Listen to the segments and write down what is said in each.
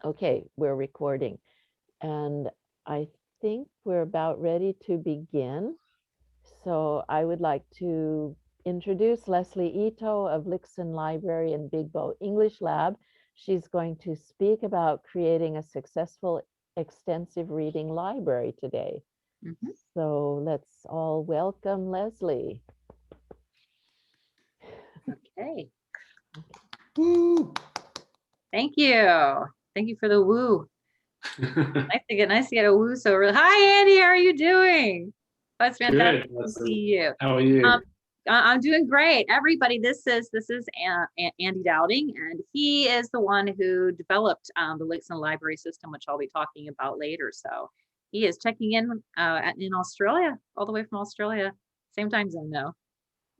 Okay, we're recording. And I think we're about ready to begin. So I would like to introduce Lesley Ito of LIXON Library and Big Bow English Lab. She's going to speak about creating a successful extensive reading library today. Mhm. So let's all welcome Lesley. Okay. Woo! Thank you. Thank you for the woo. Nice to get a woo so early. Hi, Andy. How are you doing? Oh, it's fantastic Good. to see you. How are you? I'm doing great. Everybody, this is Andy Dowding, and he is the one who developed the LIXON Library system, which I'll be talking about later. So he is checking in Australia, all the way from Australia. Same time zone, though.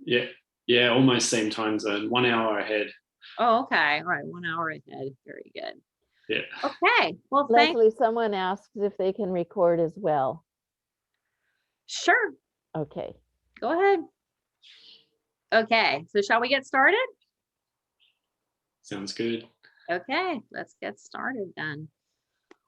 Yeah, yeah, almost same time zone, 1 hour ahead. Oh, okay. All right, 1 hour ahead. Very good. Yeah. Okay. Well, Lesley, someone asks if they can record as well. Sure. Okay. Go ahead. Okay. So shall we get started? Sounds good. Okay. Let's get started then.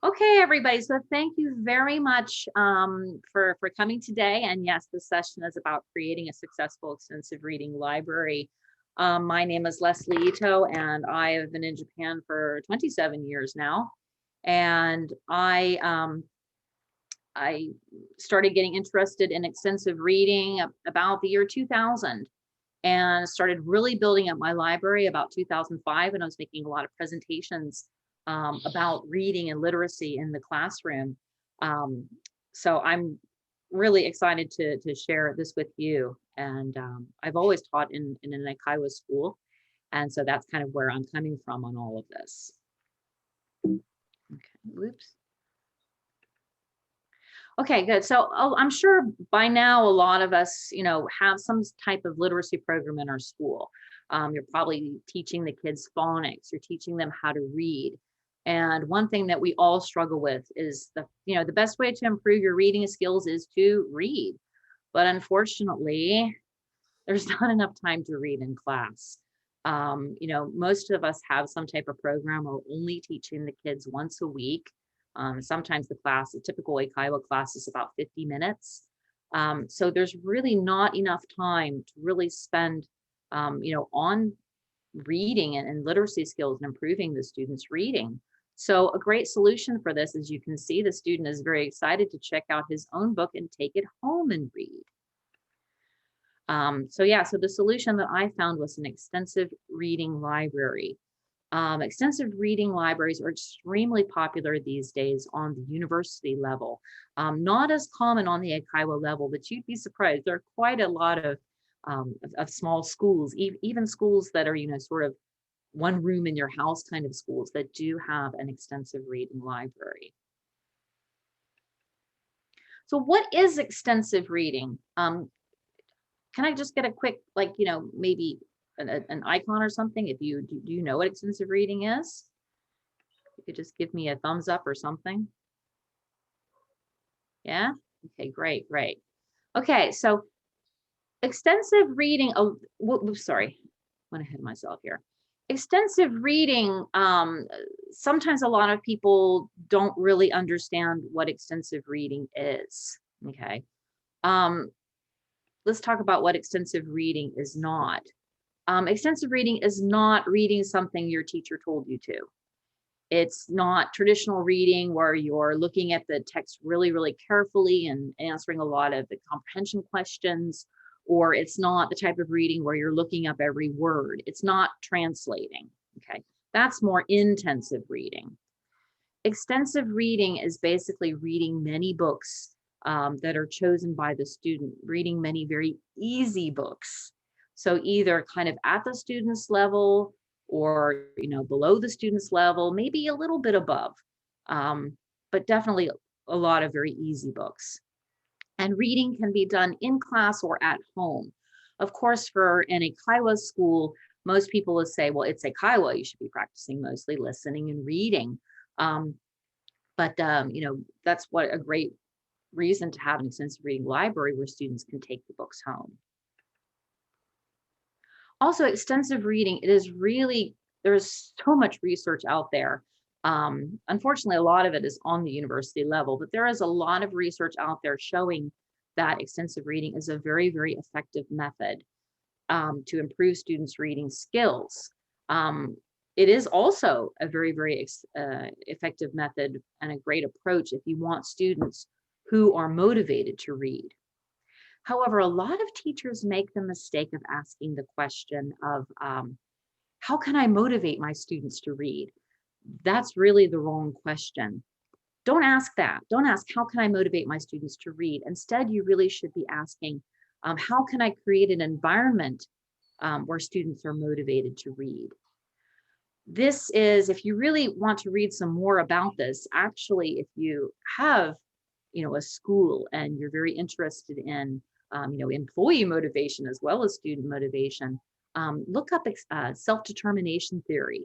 Okay, everybody. So thank you very much for coming today. And yes, this session is about creating a successful extensive reading library. My name is Lesley Ito, and I have been in Japan for 27 years now. And I started getting interested in extensive reading about the year 2000 and started really building up my library about 2005. And I was making a lot of presentations about reading and literacy in the classroom. Um, so I'm really excited to share this with you. And I've always taught in an Eikaiwa school. And so that's kind of where I'm coming from on all of this. Okay, whoops. Okay, good. So I'm sure by now a lot of us, have some type of literacy program in our school. You're probably teaching the kids phonics. You're teaching them how to read. And one thing that we all struggle with is the best way to improve your reading skills is to read. But unfortunately, there's not enough time to read in class. Most of us have some type of program or only teaching the kids once a week. Sometimes the typical Eikaiwa class is about 50 minutes. So there's really not enough time to really spend, on reading and literacy skills and improving the students' reading. So a great solution for this, as you can see, the student is very excited to check out his own book and take it home and read. So the solution that I found was an extensive reading library. Extensive reading libraries are extremely popular these days on the university level. Not as common on the Eikaiwa level, but you'd be surprised. There are quite a lot of small schools, even schools that are, sort of one room in your house kind of schools that do have an extensive reading library. So what is extensive reading? Can I just get a quick, maybe an icon or something? If you do you know what extensive reading is? You could just give me a thumbs up or something. Yeah. Okay. Great. Great. Okay. So extensive reading. Oh, sorry. Went ahead of myself here. Extensive reading. Sometimes a lot of people don't really understand what extensive reading is. Okay. Let's talk about what extensive reading is not. Extensive reading is not reading something your teacher told you to. It's not traditional reading where you're looking at the text really, really carefully and answering a lot of the comprehension questions, or it's not the type of reading where you're looking up every word. It's not translating. Okay, that's more intensive reading. Extensive reading is basically reading many books that are chosen by the student, reading many very easy books. So either kind of at the student's level or, below the student's level, maybe a little bit above, but definitely a lot of very easy books. And reading can be done in class or at home. Of course, for an Eikaiwa school, most people will say, well, it's Eikaiwa, you should be practicing mostly listening and reading. But that's what a great reason to have an extensive reading library where students can take the books home. Also, extensive reading, there's so much research out there Unfortunately, a lot of it is on the university level, but there is a lot of research out there showing that extensive reading is a very, very effective method to improve students' reading skills. It is also a very, very effective method and a great approach if you want students who are motivated to read. However, a lot of teachers make the mistake of asking the question of, how can I motivate my students to read? That's really the wrong question. Don't ask that. Don't ask, how can I motivate my students to read? Instead, you really should be asking, how can I create an environment where students are motivated to read? This is, if you really want to read some more about this, actually, if you have, a school and you're very interested in, employee motivation as well as student motivation, look up self-determination theory.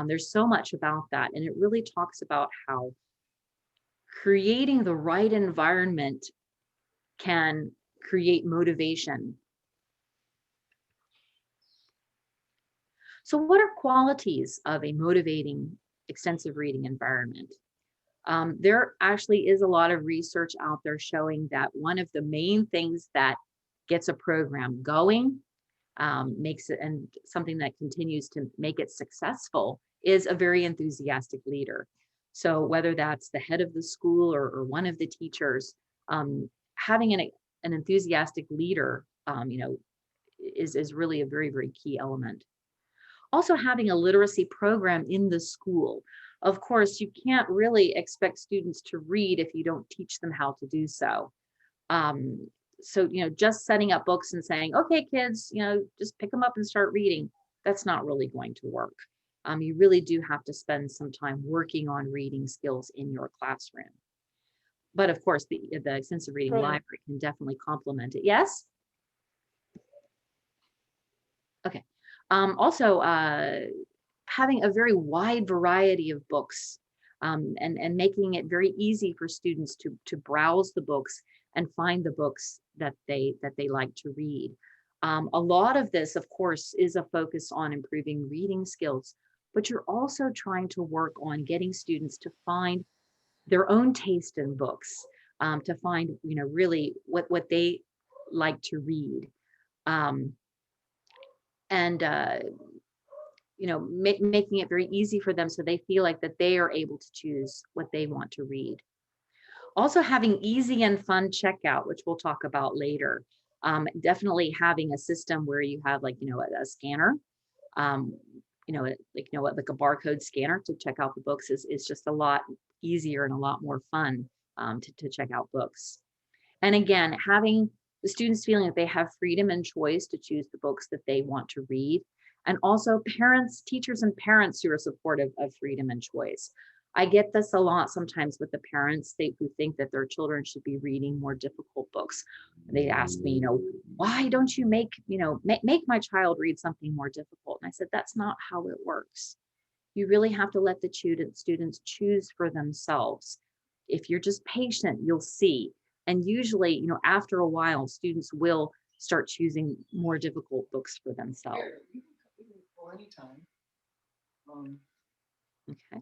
There's so much about that, and it really talks about how creating the right environment can create motivation. So what are qualities of a motivating extensive reading environment? There actually is a lot of research out there showing that one of the main things that gets a program going, makes it, and something that continues to make it successful, is a very enthusiastic leader. So whether that's the head of the school or one of the teachers, having an enthusiastic leader, is really a very, very key element. Also, having a literacy program in the school. Of course, you can't really expect students to read if you don't teach them how to do so. So, just setting up books and saying, okay, kids, just pick them up and start reading, that's not really going to work. You really do have to spend some time working on reading skills in your classroom. But of course, the extensive reading library can definitely complement it. Yes? Okay. Also, having a very wide variety of books, and making it very easy for students to browse the books and find the books that they like to read. A lot of this, of course, is a focus on improving reading skills, but you're also trying to work on getting students to find their own taste in books, to find, really what they like to read. Making it very easy for them so they feel like that they are able to choose what they want to read. Also having easy and fun checkout, which we'll talk about later. Definitely having a system where you have a scanner, like a barcode scanner to check out the books is just a lot easier and a lot more fun to check out books. And again, having the students feeling that they have freedom and choice to choose the books that they want to read. And also teachers and parents who are supportive of freedom and choice. I get this a lot sometimes with the parents who think that their children should be reading more difficult books. They ask me, why don't you make my child read something more difficult? And I said, that's not how it works. You really have to let the students choose for themselves. If you're just patient, you'll see. And usually, after a while, students will start choosing more difficult books for themselves. Anytime. Okay.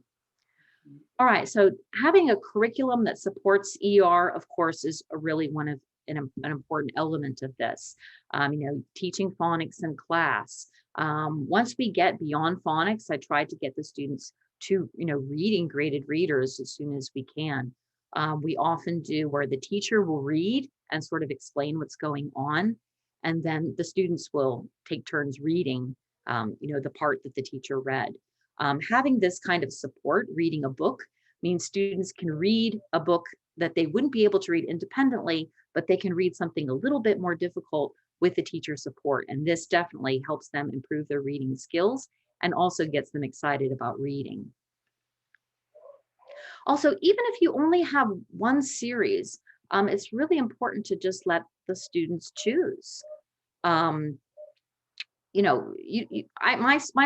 All right. So having a curriculum that supports ER, of course, is really an important element of this. Teaching phonics in class. Once we get beyond phonics, I try to get the students to, reading graded readers as soon as we can. We often do where the teacher will read and sort of explain what's going on, and then the students will take turns reading, the part that the teacher read. Having this kind of support, reading a book, means students can read a book that they wouldn't be able to read independently, but they can read something a little bit more difficult with the teacher support. And this definitely helps them improve their reading skills and also gets them excited about reading. Also, even if you only have one series, it's really important to just let the students choose. My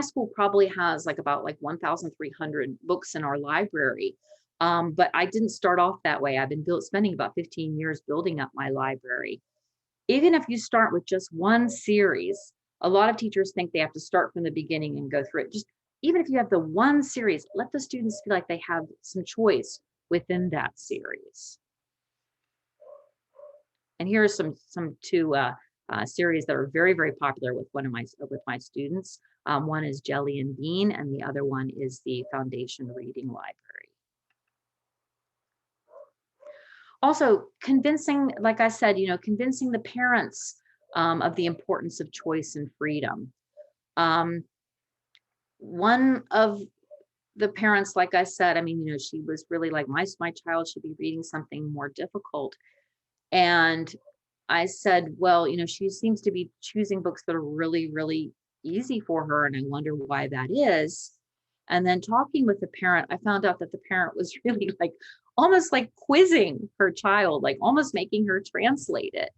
school probably has about 1,300 books in our library, but I didn't start off that way. I've been spending about 15 years building up my library. Even if you start with just one series, a lot of teachers think they have to start from the beginning and go through it. Just even if you have the one series, let the students feel like they have some choice within that series. And here are some two series that are very, very popular with my students. One is Jelly and Bean, and the other one is the Foundation Reading Library. Also, convincing, like I said, convincing the parents of the importance of choice and freedom. One of the parents, like I said, I mean, she was really like, my child should be reading something more difficult. And I said, well, she seems to be choosing books that are really, really easy for her. And I wonder why that is. And then talking with the parent, I found out that the parent was really like, almost like quizzing her child, like almost making her translate it.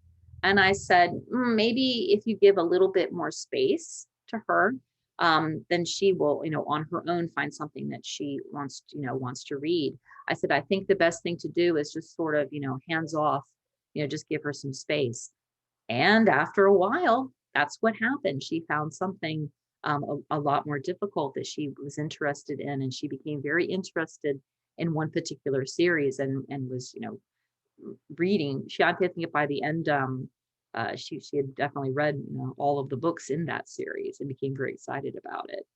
And I said, maybe if you give a little bit more space to her, then she will, on her own find something that she wants to read. I said, I think the best thing to do is just sort of, hands off, just give her some space. And after a while, that's what happened. She found something a lot more difficult that she was interested in, and she became very interested in one particular series and was, reading. I think by the end, she had definitely read all of the books in that series and became very excited about it.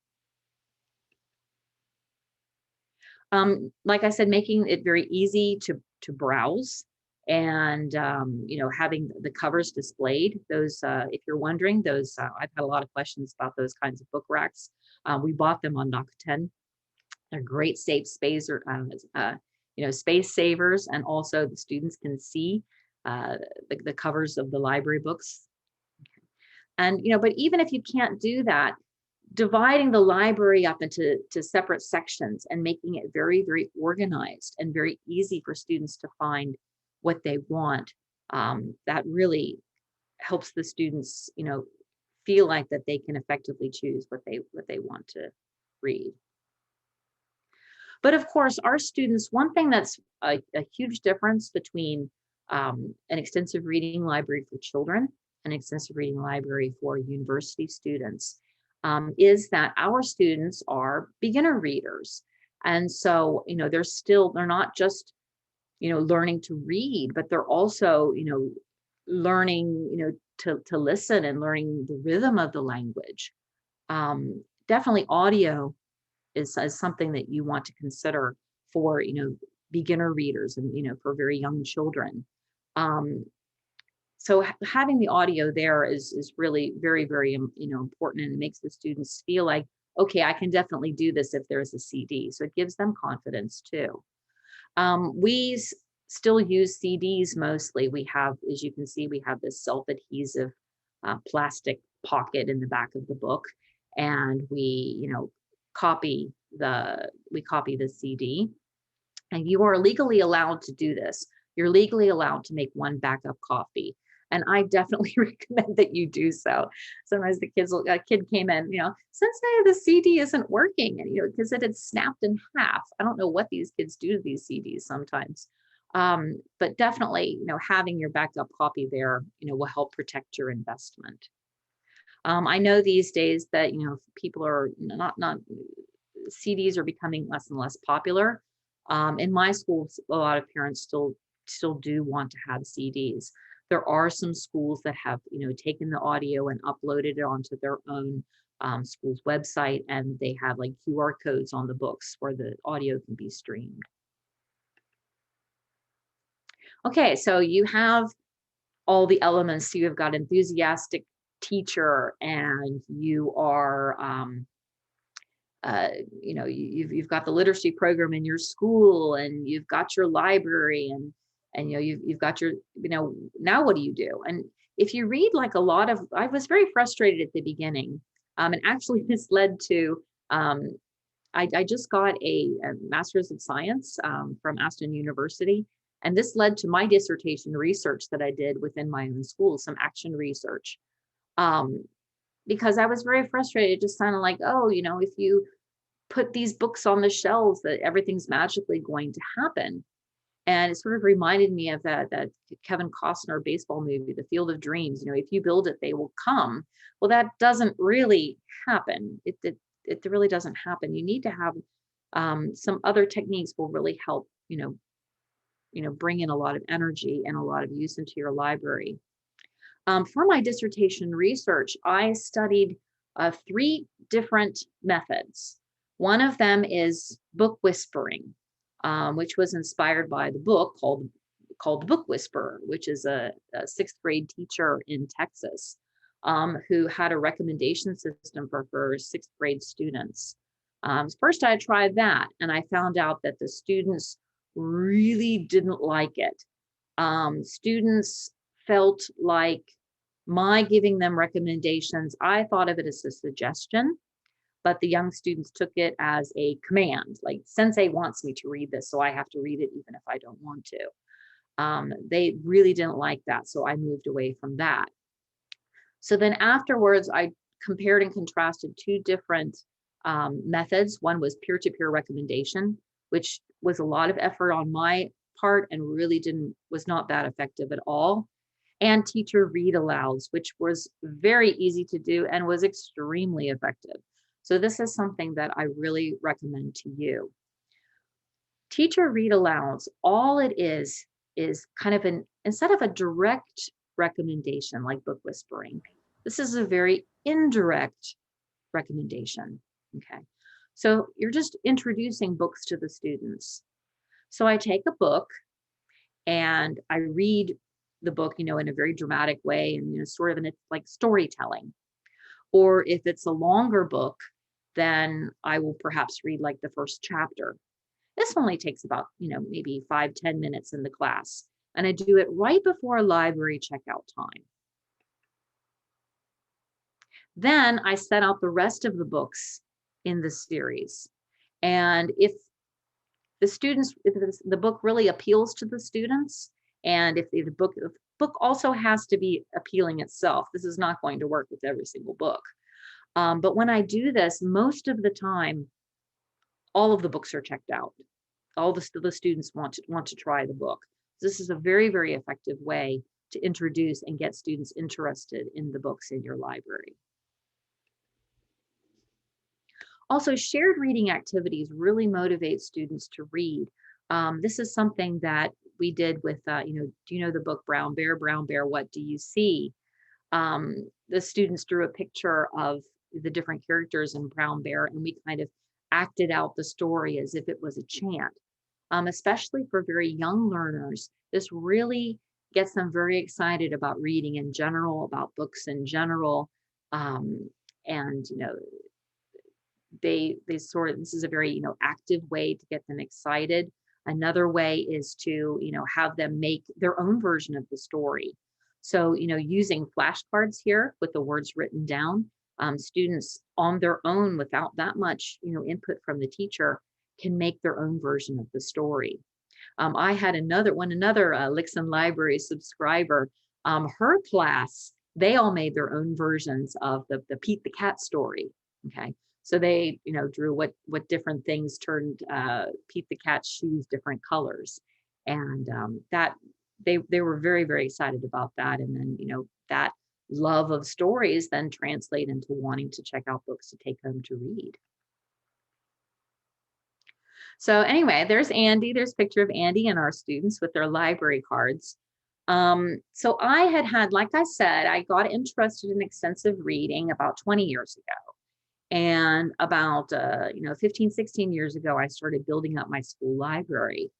Like I said, making it very easy to browse, and having the covers displayed. Those, if you're wondering, those I've had a lot of questions about those kinds of book racks. We bought them on Rakuten. They're great safe space, or space savers, and also the students can see the covers of the library books. And but even if you can't do that, dividing the library up into separate sections and making it very, very organized and very easy for students to find what they want, that really helps the students, feel like that they can effectively choose what they want to read. But of course, our students, one thing that's a huge difference between an extensive reading library for children, an extensive reading library for university students, is that our students are beginner readers. And so, they're not just, learning to read, but they're also, learning, to listen and learning the rhythm of the language. Definitely audio is something that you want to consider for, beginner readers and, for very young children. So having the audio there is really very, very, important, and it makes the students feel like, okay, I can definitely do this if there's a CD. So it gives them confidence too. We still use CDs mostly. We have, as you can see, we have this self-adhesive plastic pocket in the back of the book, and we, copy the CD. And you are legally allowed to do this. You're legally allowed to make one backup copy. And I definitely recommend that you do so. Sometimes a kid came in, Sensei, the CD isn't working, and because it had snapped in half. I don't know what these kids do to these CDs sometimes. But definitely, having your backup copy there, will help protect your investment. I know these days that, people are not CDs are becoming less and less popular. In my schools, a lot of parents still do want to have CDs. There are some schools that have, taken the audio and uploaded it onto their own school's website, and they have like QR codes on the books where the audio can be streamed. Okay, so you have all the elements. You have got enthusiastic teacher, and you are, you've got the literacy program in your school, and you've got your library, and you've got your, now what do you do? And if you read like a lot of, I was very frustrated at the beginning, and actually this led to, I just got a Master's of Science from Aston University, and this led to my dissertation research that I did within my own school, some action research, because I was very frustrated. It just sounded like, oh, if you put these books on the shelves, that everything's magically going to happen. And it sort of reminded me of that Kevin Costner baseball movie, The Field of Dreams. If you build it, they will come. Well, that doesn't really happen. it really doesn't happen. You need to have some other techniques will really help, bring in a lot of energy and a lot of use into your library. For my dissertation research, I studied 3 different methods. One of them is book whispering, which was inspired by the book called The Book Whisperer, which is a 6th grade teacher in Texas who had a recommendation system for her 6th grade students. First, I tried that, and I found out that the students really didn't like it. Students felt like my giving them recommendations, I thought of it as a suggestion, but the young students took it as a command, like sensei wants me to read this, so I have to read it even if I don't want to. They really didn't like that, so I moved away from that. So then afterwards, I compared and contrasted 2 different methods. One was peer-to-peer recommendation, which was a lot of effort on my part and really was not that effective at all. And Teacher Read Alouds, which was very easy to do and was extremely effective. So this is something that I really recommend to you. Teacher Read Alouds, all it is kind of instead of a direct recommendation like book whispering, this is a very indirect recommendation. Okay. So you're just introducing books to the students. So I take a book and I read the book, in a very dramatic way and, sort of like storytelling. Or if it's a longer book, then I will perhaps read like the first chapter. This only takes about, maybe 5-10 minutes in the class. And I do it right before library checkout time. Then I set out the rest of the books in the series. And if the book really appeals to the students, and if the book also has to be appealing itself, this is not going to work with every single book. But when I do this, most of the time, all of the books are checked out. All the students want to try the book. This is a very, very effective way to introduce and get students interested in the books in your library. Also, shared reading activities really motivate students to read. This is something that we did with, do you know the book Brown Bear, What Do You See? The students drew a picture of the different characters in Brown Bear, and we kind of acted out the story as if it was a chant. Especially for very young learners, this really gets them very excited about reading in general, about books in general. And, this is a very, active way to get them excited. Another way is to, have them make their own version of the story. So, using flashcards here with the words written down, students on their own without that much, input from the teacher can make their own version of the story. I had another LIXON Library subscriber, her class, they all made their own versions of the Pete the Cat story. Okay. So they, drew what different things turned Pete the Cat's shoes different colors. And that they were very, very excited about that. And then, that love of stories then translate into wanting to check out books to take home to read. So anyway, there's Andy. There's a picture of Andy and our students with their library cards. So I had, like I said, I got interested in extensive reading about 20 years ago. And about, 15, 16 years ago, I started building up my school library.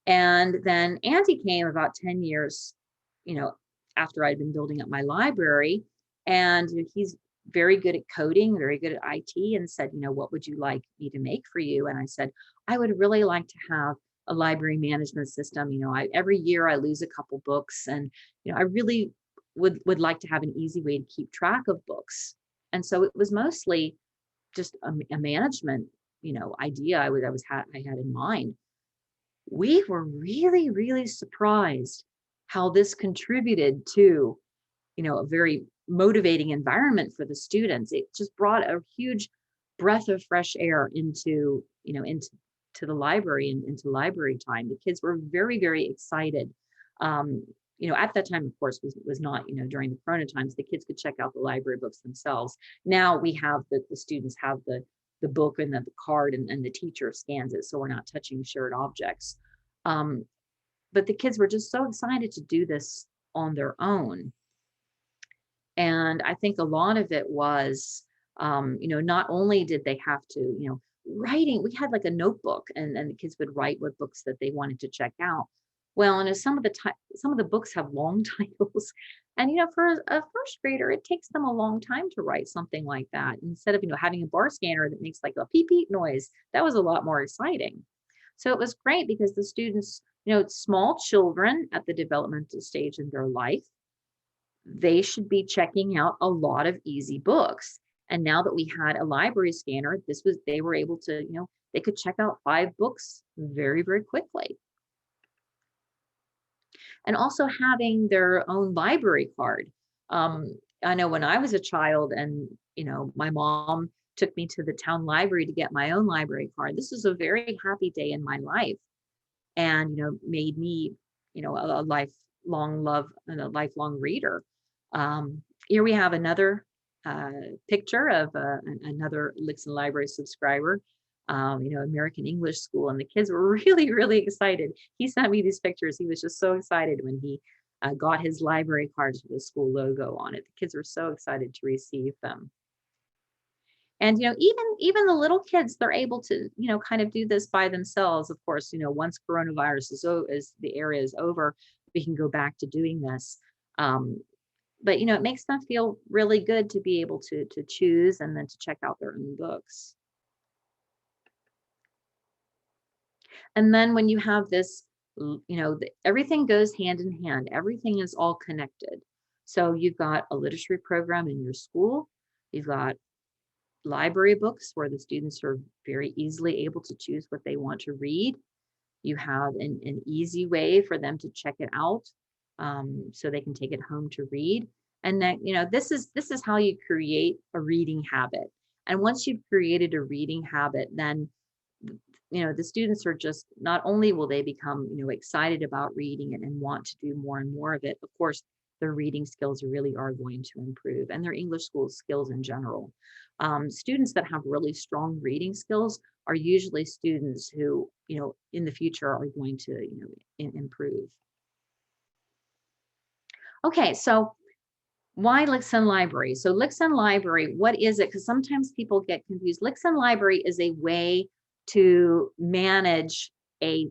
And then Andy came about 10 years, after I'd been building up my library. And he's very good at coding, very good at IT, and said, what would you like me to make for you? And I said, I would really like to have a library management system. Every year I lose a couple books, and, I really would like to have an easy way to keep track of books. And so it was mostly just a management, idea I had in mind. We were really, really surprised how this contributed to, a very motivating environment for the students. It just brought a huge breath of fresh air into the library and into library time. The kids were very, very excited. at that time, of course, was not, during the Corona times, the kids could check out the library books themselves. Now we have the students have the book and the card, and the teacher scans it, so we're not touching shared objects. But the kids were just so excited to do this on their own. And I think a lot of it was, not only did they have to, writing, we had like a notebook, and the kids would write what books that they wanted to check out. Well, and some of the books have long titles, and for a first grader, it takes them a long time to write something like that. Instead of having a bar scanner that makes like a peep peep noise, that was a lot more exciting. So it was great because the students, small children at the developmental stage in their life, they should be checking out a lot of easy books. And now that we had a library scanner, they were able to, they could check out 5 books very, very quickly. And also having their own library card. I know when I was a child and, my mom took me to the town library to get my own library card, this was a very happy day in my life, and, made me, a lifelong love and a lifelong reader. Here we have another picture of another LIXON Library subscriber, American English School, and the kids were really, really excited. He sent me these pictures. He was just so excited when he got his library cards with the school logo on it. The kids were so excited to receive them. And, even the little kids, they're able to, kind of do this by themselves. Of course, once coronavirus is the area is over, we can go back to doing this. But, it makes them feel really good to be able to choose and then to check out their own books. And then when you have this, everything goes hand in hand. Everything is all connected. So you've got a literature program in your school. You've got library books where the students are very easily able to choose what they want to read. You have an easy way for them to check it out, so they can take it home to read. And then, this is how you create a reading habit. And once you've created a reading habit, then, the students are just, not only will they become, excited about reading and want to do more and more of it, of course, their reading skills really are going to improve, and their English school skills in general. Students that have really strong reading skills are usually students who, in the future are going to, improve. Okay, so why LIXON Library? So LIXON Library, what is it? Because sometimes people get confused. LIXON Library is a way to manage a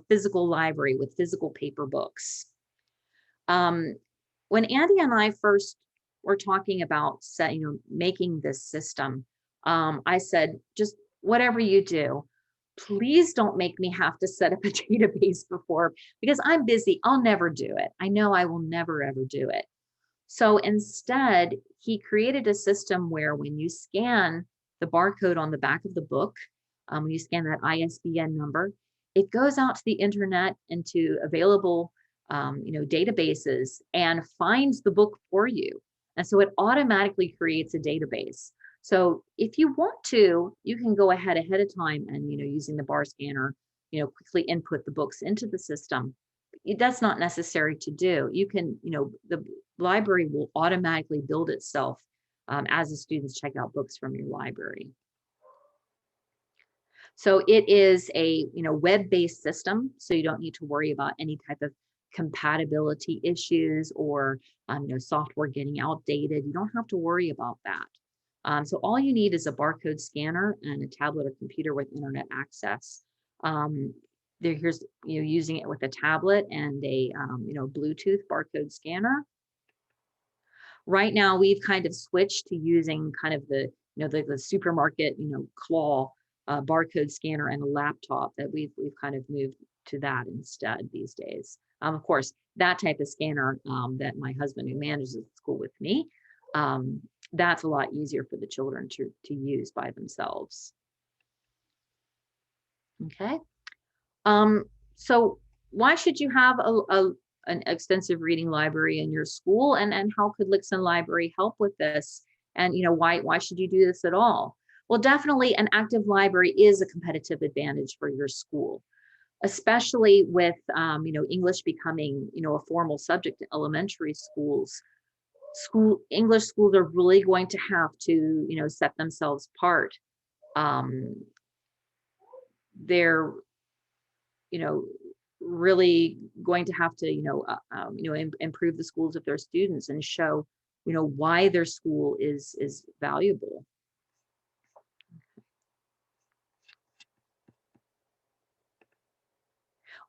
physical library with physical paper books. When Andy and I first were talking about making this system, I said, just whatever you do, please don't make me have to set up a database before, because I'm busy. I'll never do it. I know I will never, ever do it. So instead, he created a system where when you scan the barcode on the back of the book, when you scan that ISBN number, it goes out to the internet and to available databases and finds the book for you. And so it automatically creates a database. So if you want to, you can go ahead of time and, using the bar scanner, quickly input the books into the system. That's not necessary to do. You can, the library will automatically build itself as the students check out books from your library. So it is a web-based system, so you don't need to worry about any type of compatibility issues or software getting outdated. You don't have to worry about that. So all you need is a barcode scanner and a tablet or computer with internet access. Here's using it with a tablet and a Bluetooth barcode scanner. Right now, we've kind of switched to using kind of the supermarket claw barcode scanner and a laptop. That we've kind of moved to that instead these days. Of course, that type of scanner that my husband, who manages the school with me, that's a lot easier for the children to use by themselves. Okay. So why should you have an extensive reading library in your school, and how could LIXON Library help with this? And why should you do this at all? Well, definitely an active library is a competitive advantage for your school. especially with, English becoming, a formal subject in elementary schools. English schools are really going to have to, set themselves apart. They're, really going to have to, improve the schools of their students and show, why their school is valuable.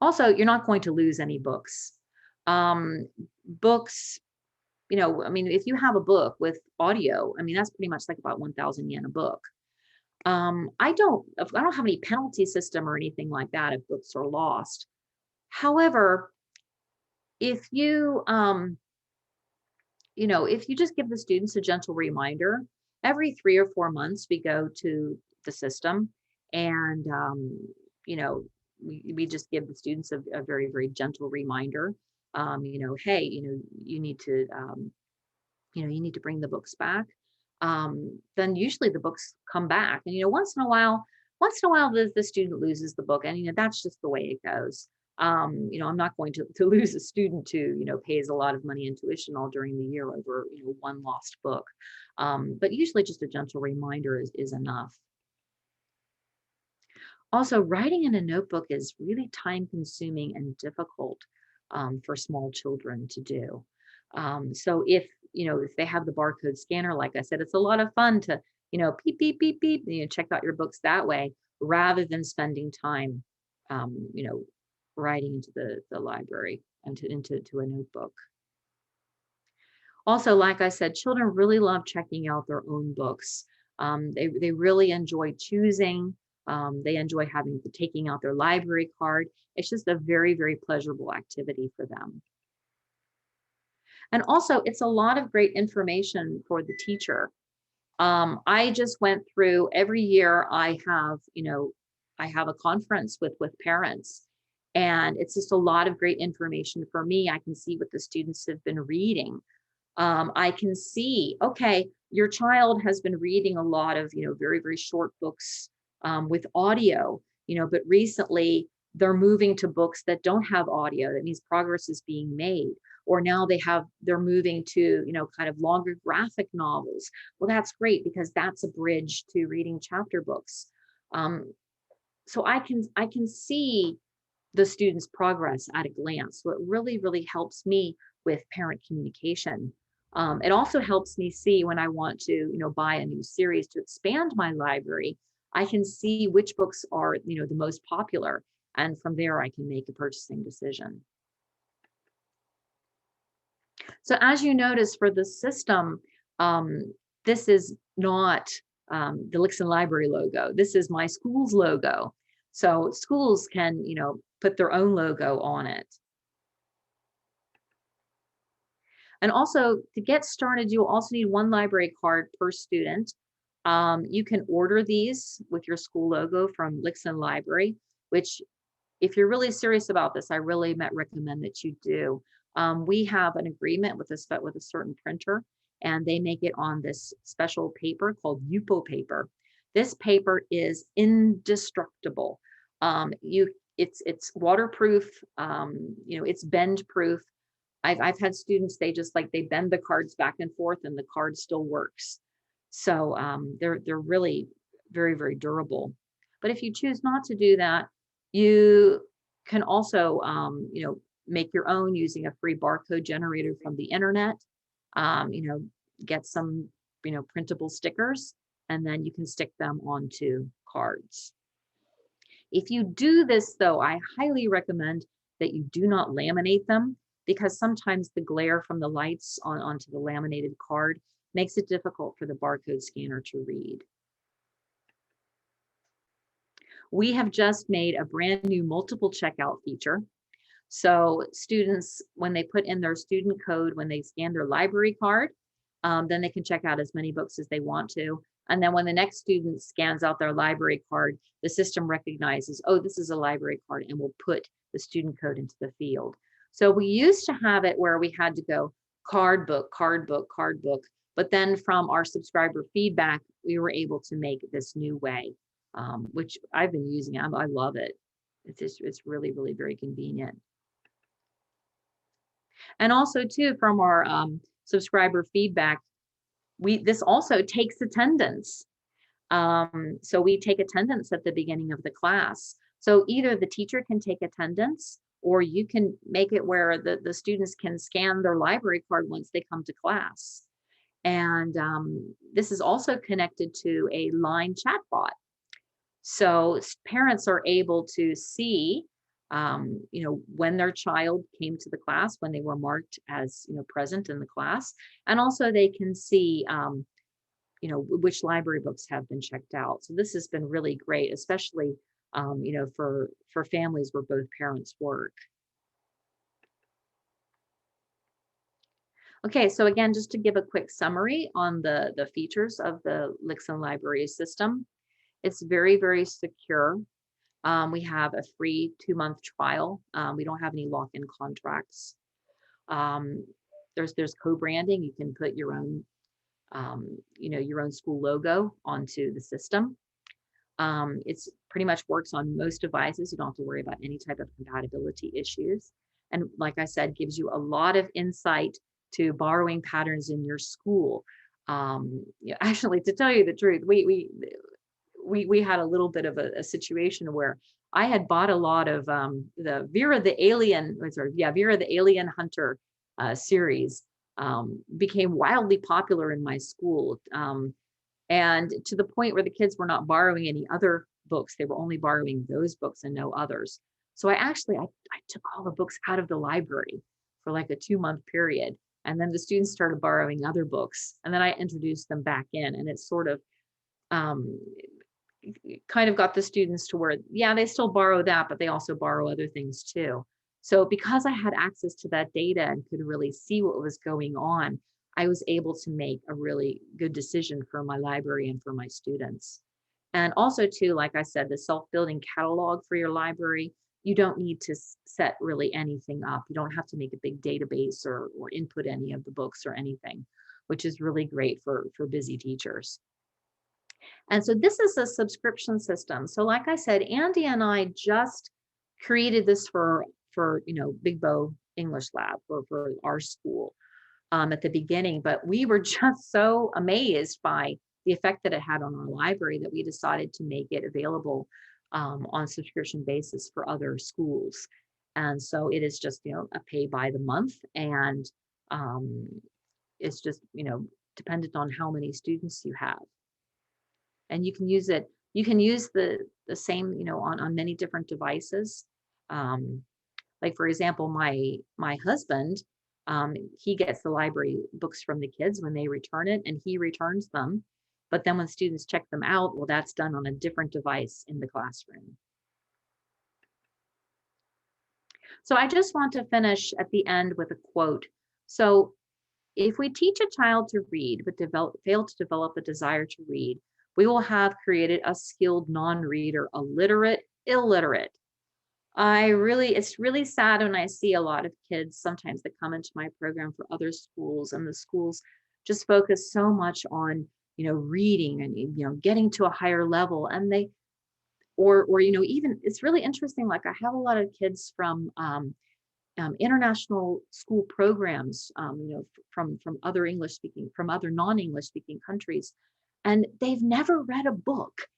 Also, you're not going to lose any books. Books, if you have a book with audio, that's pretty much like about 1,000 yen a book. I don't have any penalty system or anything like that if books are lost. However, if you, if you just give the students a gentle reminder, every 3 or 4 months, we go to the system and, we just give the students a very, very gentle reminder. Hey, you need to, you need to bring the books back. Then usually the books come back. And, once in a while, the student loses the book, and, that's just the way it goes. I'm not going to lose a student who, pays a lot of money in tuition all during the year over, one lost book. But usually just a gentle reminder is enough. Also, writing in a notebook is really time consuming and difficult for small children to do. So if they have the barcode scanner, like I said, it's a lot of fun to, beep, beep, beep, beep, check out your books that way, rather than spending time, writing into the library and into a notebook. Also, like I said, children really love checking out their own books. They really enjoy choosing. They enjoy taking out their library card. It's just a very, very pleasurable activity for them. And also, it's a lot of great information for the teacher. I just went through, every year I have a conference with parents, and it's just a lot of great information for me. I can see what the students have been reading. I can see, okay, your child has been reading a lot of, very, very short books with audio, but recently they're moving to books that don't have audio. That means progress is being made. Or now they're moving to, kind of longer graphic novels. Well, that's great, because that's a bridge to reading chapter books. So I can see the students' progress at a glance. So it really, really helps me with parent communication. It also helps me see when I want to, buy a new series to expand my library. I can see which books are, the most popular, and from there I can make a purchasing decision. So as you notice, for the system, this is not the LIXON Library logo. This is my school's logo. So schools can, put their own logo on it. And also, to get started, you'll also need 1 library card per student. You can order these with your school logo from LIXON Library, which, if you're really serious about this, I really recommend that you do. We have an agreement with a certain printer, and they make it on this special paper called Yupo paper. This paper is indestructible. It's waterproof. It's bend proof. I've had students, they bend the cards back and forth, and the card still works. So they're really very, very durable. But if you choose not to do that, you can also make your own using a free barcode generator from the internet. Get some printable stickers, and then you can stick them onto cards. If you do this, though, I highly recommend that you do not laminate them, because sometimes the glare from the lights onto the laminated card makes it difficult for the barcode scanner to read. We have just made a brand new multiple checkout feature. So students, when they put in their student code, when they scan their library card, then they can check out as many books as they want to. And then when the next student scans out their library card, the system recognizes, oh, this is a library card, and will put the student code into the field. So we used to have it where we had to go card book, card book, card book. But then from our subscriber feedback, we were able to make this new way, which I've been using. I love it. It's really, really very convenient. And also too, from our subscriber feedback, this also takes attendance. So we take attendance at the beginning of the class. So either the teacher can take attendance, or you can make it where the students can scan their library card once they come to class. And this is also connected to a line chat bot. So parents are able to see, when their child came to the class, when they were marked as, present in the class. And also they can see, which library books have been checked out. So this has been really great, especially, for families where both parents work. Okay, so again, just to give a quick summary on the features of the LIXON Library system. It's very, very secure. We have a free 2-month trial. We don't have any lock-in contracts. There's co-branding. You can put your own, your own school logo onto the system. It's pretty much works on most devices. You don't have to worry about any type of compatibility issues. And like I said, gives you a lot of insight to borrowing patterns in your school. Actually, to tell you the truth, we had a little bit of a situation where I had bought a lot of the Vera the Alien Hunter series. Became wildly popular in my school, and to the point where the kids were not borrowing any other books. They were only borrowing those books and no others. So I took all the books out of the library for like a 2-month period, and then the students started borrowing other books, and then I introduced them back in, and it's sort of kind of got the students to where, yeah, they still borrow that, but they also borrow other things too. So because I had access to that data and could really see what was going on, I was able to make a really good decision for my library and for my students. And also too, like I said, the self-building catalog for your library, you don't need to set really anything up. You don't have to make a big database or input any of the books or anything, which is really great for busy teachers. And so this is a subscription system. So like I said, Andy and I just created this for Big Bow English Lab for our school at the beginning, but we were just so amazed by the effect that it had on our library that we decided to make it available on subscription basis for other schools. And so it is just, a pay by the month, and it's just, dependent on how many students you have. And you can use it, you can use the same, on many different devices. Like for example, my husband, he gets the library books from the kids when they return it, and he returns them. But then when students check them out, well, that's done on a different device in the classroom. So I just want to finish at the end with a quote. So if we teach a child to read, but fail to develop a desire to read, we will have created a skilled non-reader, illiterate. It's really sad when I see a lot of kids sometimes that come into my program for other schools, and the schools just focus so much on, reading and, getting to a higher level. And even it's really interesting. Like I have a lot of kids from international school programs, from other other non-English speaking countries, and they've never read a book.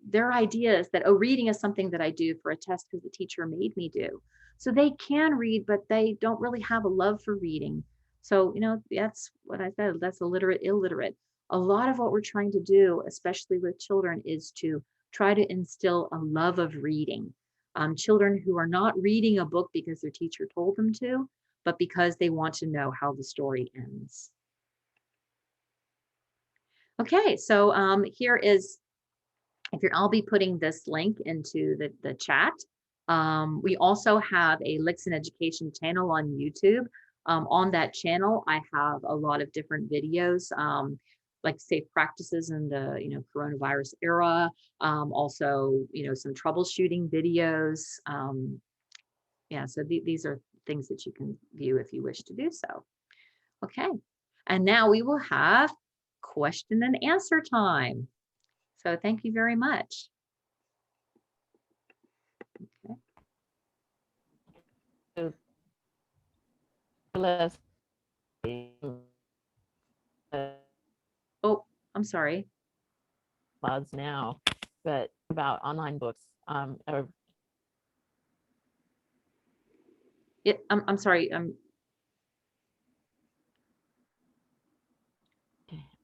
Their idea is that, reading is something that I do for a test because the teacher made me do. So they can read, but they don't really have a love for reading. So, that's what I said, that's illiterate. A lot of what we're trying to do, especially with children, is to try to instill a love of reading. Children who are not reading a book because their teacher told them to, but because they want to know how the story ends. Okay, so here is, I'll be putting this link into the chat. We also have a LIXON Education channel on YouTube. On that channel, I have a lot of different videos, like safe practices in the coronavirus era. Also, some troubleshooting videos. So these are things that you can view if you wish to do so. Okay, and now we will have question and answer time. So thank you very much. us Oh, I'm sorry. Alouds now, but about online books. Or I'm sorry.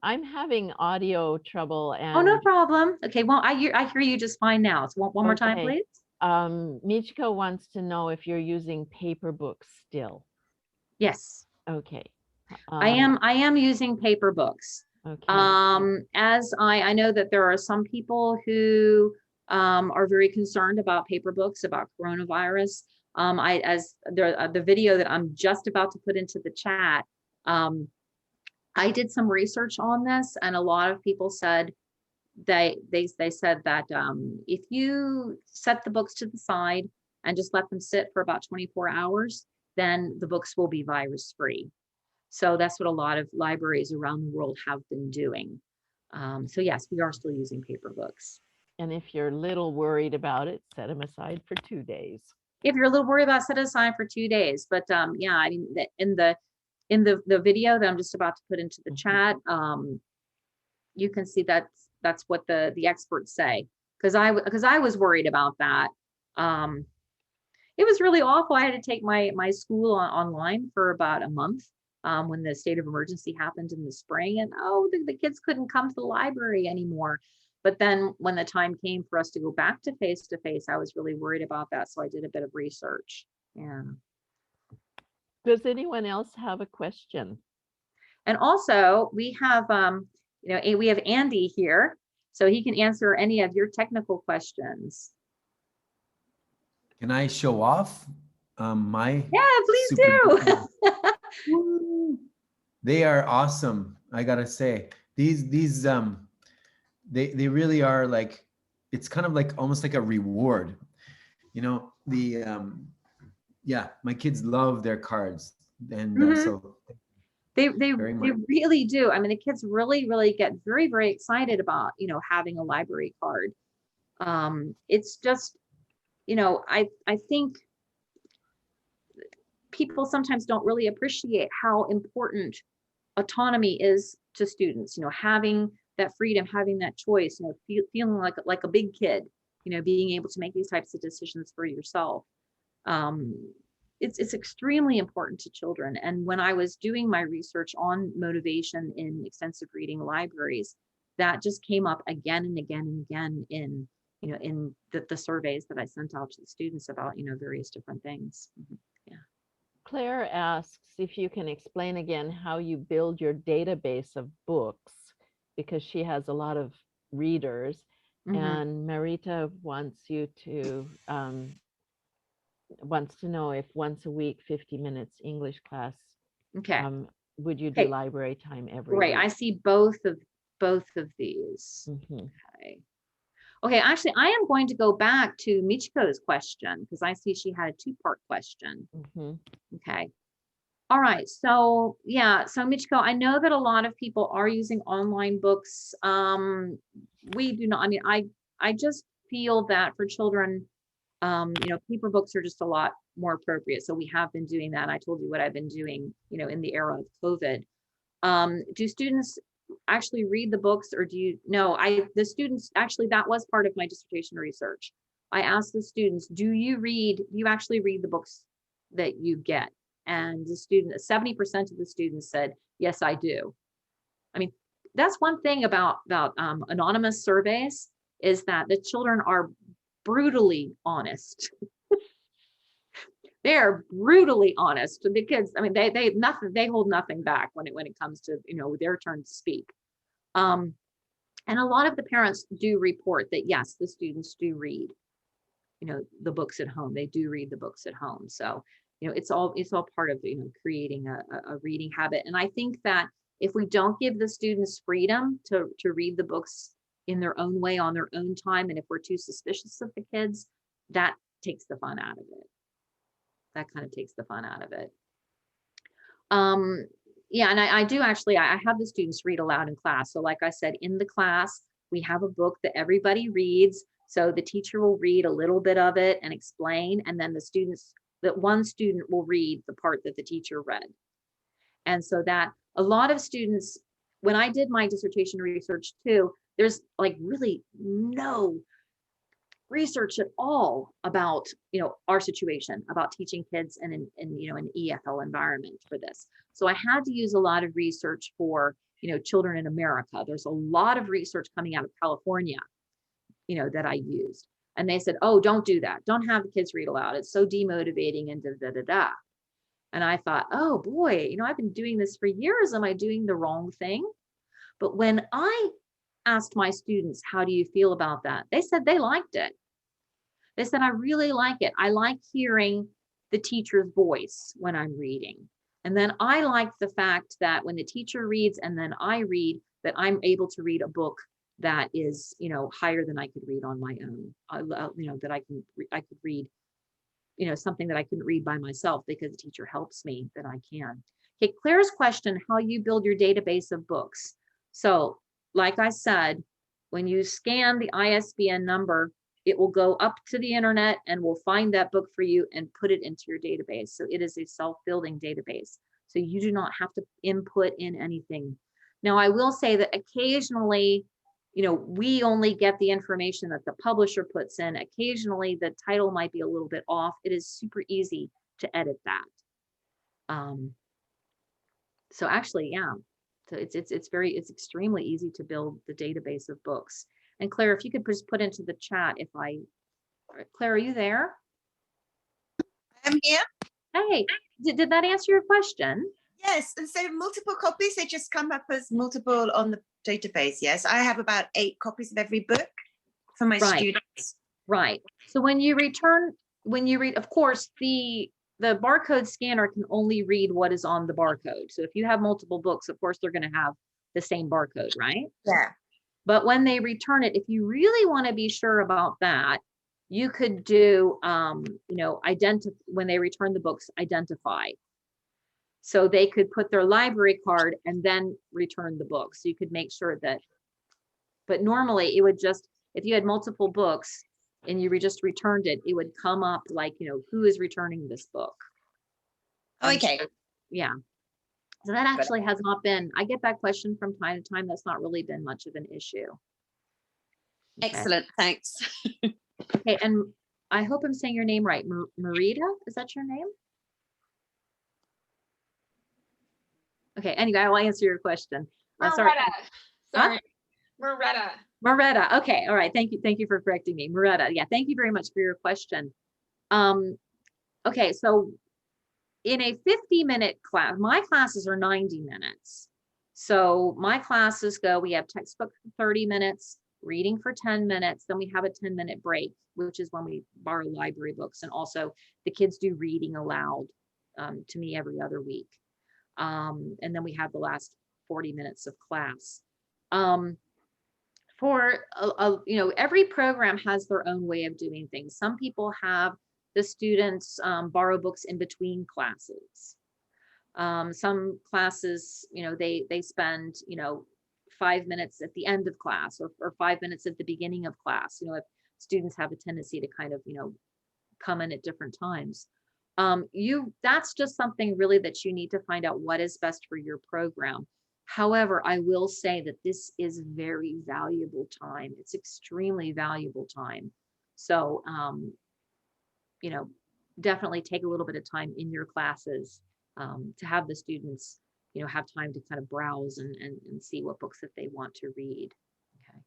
I'm having audio trouble Oh, no and problem. Okay, well, I hear you just fine now. So one more time, okay. please. Michiko wants to know if you're using paper books still. Yes, Okay. I am using paper books. Okay. As I know that there are some people who are very concerned about paper books, about coronavirus. As the video that I'm just about to put into the chat, I did some research on this, and a lot of people said they said that if you set the books to the side and just let them sit for about 24 hours, then the books will be virus free. So that's what a lot of libraries around the world have been doing. So yes, we are still using paper books. And if you're a little worried about it, set them aside for 2 days. If you're a little worried about, set it aside for 2 days. But yeah, I mean, in the video that I'm just about to put into the chat, you can see that's what the experts say. Because I was worried about that. It was really awful. I had to take my school online for about a month when the state of emergency happened in the spring, and the kids couldn't come to the library anymore. But then when the time came for us to go back to face, I was really worried about that. So I did a bit of research. Yeah. Does anyone else have a question? And also we have we have Andy here, so he can answer any of your technical questions. Can I show off my? Yeah, please do. They are awesome. I gotta say, these they really are like, it's kind of like almost like a reward. You know, yeah, my kids love their cards, and so they really do. I mean, the kids really get very, very excited about, having a library card. It's just, I think people sometimes don't really appreciate how important autonomy is to students, having that freedom, having that choice, feeling like a big kid, being able to make these types of decisions for yourself. It's extremely important to children. And when I was doing my research on motivation in extensive reading libraries, that just came up again and again and again in the surveys that I sent out to the students about various different things. Yeah. Claire asks if you can explain again how you build your database of books, because she has a lot of readers. And Marita wants to know if once a week, 50 minutes English class. Okay. Would you do library time every week? I see both of these. Okay. Okay, actually, I am going to go back to Michiko's question because I see she had a two-part question. Okay. All right. So yeah. So Michiko, I know that a lot of people are using online books. We do not. I mean, I just feel that for children, paper books are just a lot more appropriate. So we have been doing that. I told you what I've been doing, in the era of COVID. Do students actually read the books, or the students, actually, that was part of my dissertation research. I asked the students, do you actually read the books that you get? And the 70% of the students said, yes, I do. I mean, that's one thing about anonymous surveys, is that the children are brutally honest. They're brutally honest. The kids, I mean, they hold nothing back when it comes to, their turn to speak. And a lot of the parents do report that, yes, the students do read, the books at home. They do read the books at home. So, it's all part of, creating a reading habit. And I think that if we don't give the students freedom to read the books in their own way, on their own time, and if we're too suspicious of the kids, that takes the fun out of it. That kind of takes the fun out of it. Yeah, and I do actually, I have the students read aloud in class. So like I said, in the class, we have a book that everybody reads. So the teacher will read a little bit of it and explain, and then that one student will read the part that the teacher read. And so that a lot of students, when I did my dissertation research too, there's like really no research at all about, you know, our situation, about teaching kids in you know, an EFL environment for this. So I had to use a lot of research for, you know, children in America. There's a lot of research coming out of California, you know, that I used. And they said, oh, don't do that. Don't have the kids read aloud. It's so demotivating and da da da da. And I thought, oh boy, you know, I've been doing this for years. Am I doing the wrong thing? But when I asked my students, how do you feel about that? They said they liked it. They said, I really like it. I like hearing the teacher's voice when I'm reading. And then I like the fact that when the teacher reads and then I read, that I'm able to read a book that is, you know, higher than I could read on my own. You know, that I could read, you know, something that I couldn't read by myself because the teacher helps me, that I can. Okay, Claire's question, how you build your database of books. So like I said, when you scan the ISBN number, it will go up to the internet and will find that book for you and put it into your database. So it is a self-building database. So you do not have to input in anything. Now, I will say that occasionally, you know, we only get the information that the publisher puts in. Occasionally, the title might be a little bit off. It is super easy to edit that. So actually, yeah. So it's extremely easy to build the database of books. And Claire, if you could just put into the chat, Claire, are you there? I'm here. Hey, did that answer your question? Yes, and so multiple copies, they just come up as multiple on the database. Yes, I have about 8 copies of every book for my students. Right. So when you read, of course, the barcode scanner can only read what is on the barcode. So if you have multiple books, of course, they're going to have the same barcode, right? Yeah. But when they return it, if you really want to be sure about that, you could do, you know, when they return the books, identify. So they could put their library card and then return the books. So you could make sure that, but normally it would just, if you had multiple books and you just returned it, it would come up like, you know, who is returning this book? Okay. Yeah. So that actually has not been, I get that question from time to time. That's not really been much of an issue. Okay. Excellent, thanks. Okay, and I hope I'm saying your name right. Marita, is that your name? Okay, anyway, I will answer your question. Sorry. Huh? Moretta. Moretta, okay, all right, thank you for correcting me. Moretta, yeah, thank you very much for your question. Okay, so in a 50-minute class, my classes are 90 minutes. So my classes go, we have textbook for 30 minutes, reading for 10 minutes, then we have a 10-minute break, which is when we borrow library books. And also the kids do reading aloud to me every other week. And then we have the last 40 minutes of class. You know, every program has their own way of doing things. Some people have the students borrow books in between classes. Some classes, you know, they spend, you know, 5 minutes at the end of class or 5 minutes at the beginning of class. You know, if students have a tendency to kind of, you know, come in at different times. That's just something really that you need to find out what is best for your program. However, I will say that this is very valuable time. It's extremely valuable time. So, you know, definitely take a little bit of time in your classes to have the students, you know, have time to kind of browse and see what books that they want to read. Okay.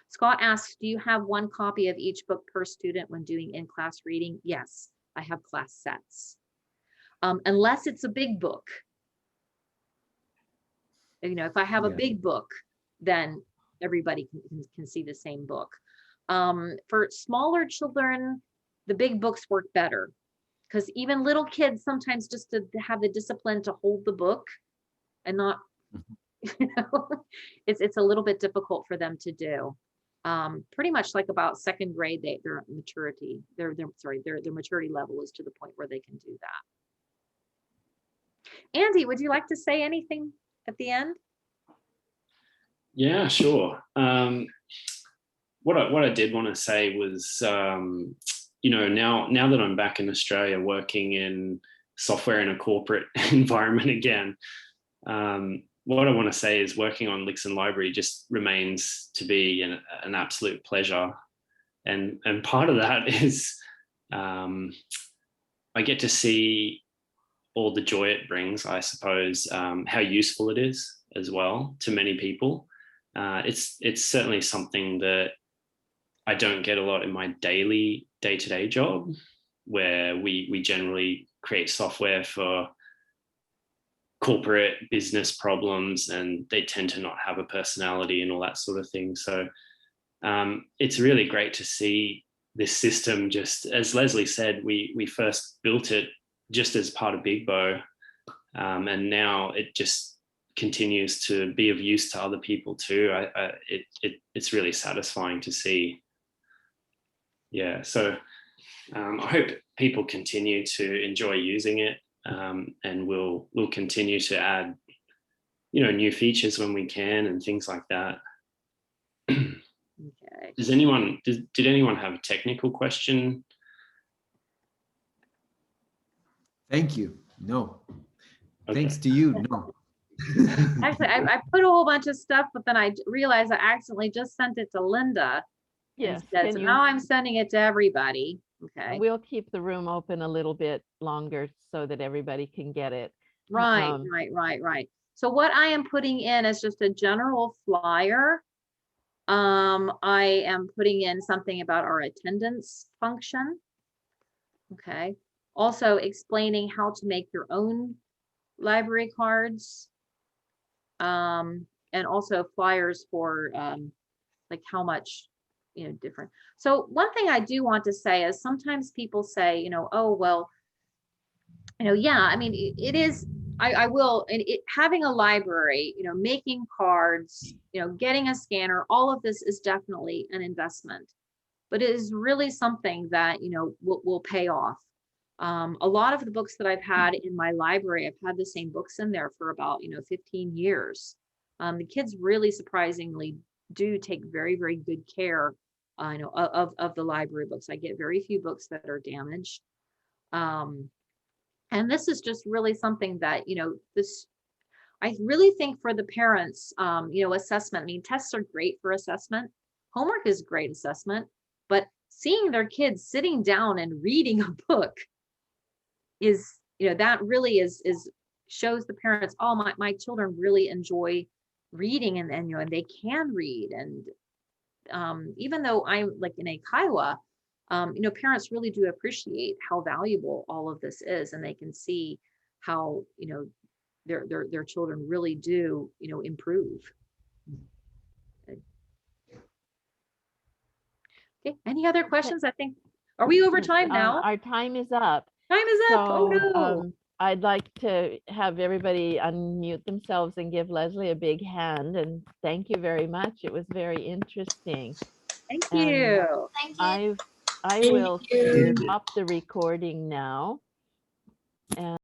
Scott asks, do you have one copy of each book per student when doing in-class reading? Yes, I have class sets. Unless it's a big book. You know, if I have a big book, then everybody can see the same book. For smaller children, the big books work better because even little kids sometimes just to have the discipline to hold the book and not, you know, it's a little bit difficult for them to do. Pretty much like about second grade, their maturity level is to the point where they can do that. Andy, would you like to say anything at the end? Yeah, sure. What I did want to say was, you know, now that I'm back in Australia working in software in a corporate environment again. What I want to say is working on LIXON Library just remains to be an absolute pleasure. And part of that is I get to see all the joy it brings, I suppose, how useful it is as well to many people. It's certainly something that I don't get a lot in my daily day-to-day job, where we generally create software for corporate business problems, and they tend to not have a personality and all that sort of thing. So it's really great to see this system. Just as Lesley said, we first built it just as part of Big Bow, and now it just continues to be of use to other people too. It's really satisfying to see. Yeah, so I hope people continue to enjoy using it, and we'll continue to add, new features when we can and things like that. Okay. Did anyone have a technical question? Thank you. No. Okay. Thanks to you. No. Actually, I put a whole bunch of stuff, but then I realized I accidentally just sent it to Linda. Yes, instead. So now I'm sending it to everybody. Okay. we'll keep the room open a little bit longer so that everybody can get it. Right, right. So what I am putting in is just a general flyer. I am putting in something about our attendance function. Okay. Also explaining how to make your own library cards. And also flyers for like how much, different. So one thing I do want to say is sometimes people say, oh, well, yeah, I mean, it is, I will, and having a library, making cards, getting a scanner, all of this is definitely an investment, but it is really something that, will pay off. A lot of the books that I've had in my library, I've had the same books in there for about, 15 years. The kids really surprisingly do take very, very good care, of the library books. I get very few books that are damaged. And this is just really something that, I really think for the parents, assessment, I mean, tests are great for assessment. Homework is great assessment, but seeing their kids sitting down and reading a book is, that really shows the parents, oh, my children really enjoy reading, and they can read. And even though I'm like in a Kiowa, parents really do appreciate how valuable all of this is, and they can see how, their children really do, improve. Okay, any other questions? I think, are we over time now? Our time is up. Time is up. So, Oh no. I'd like to have everybody unmute themselves and give Lesley a big hand, and thank you very much. It was very interesting. Thank And you. I will stop the recording now. And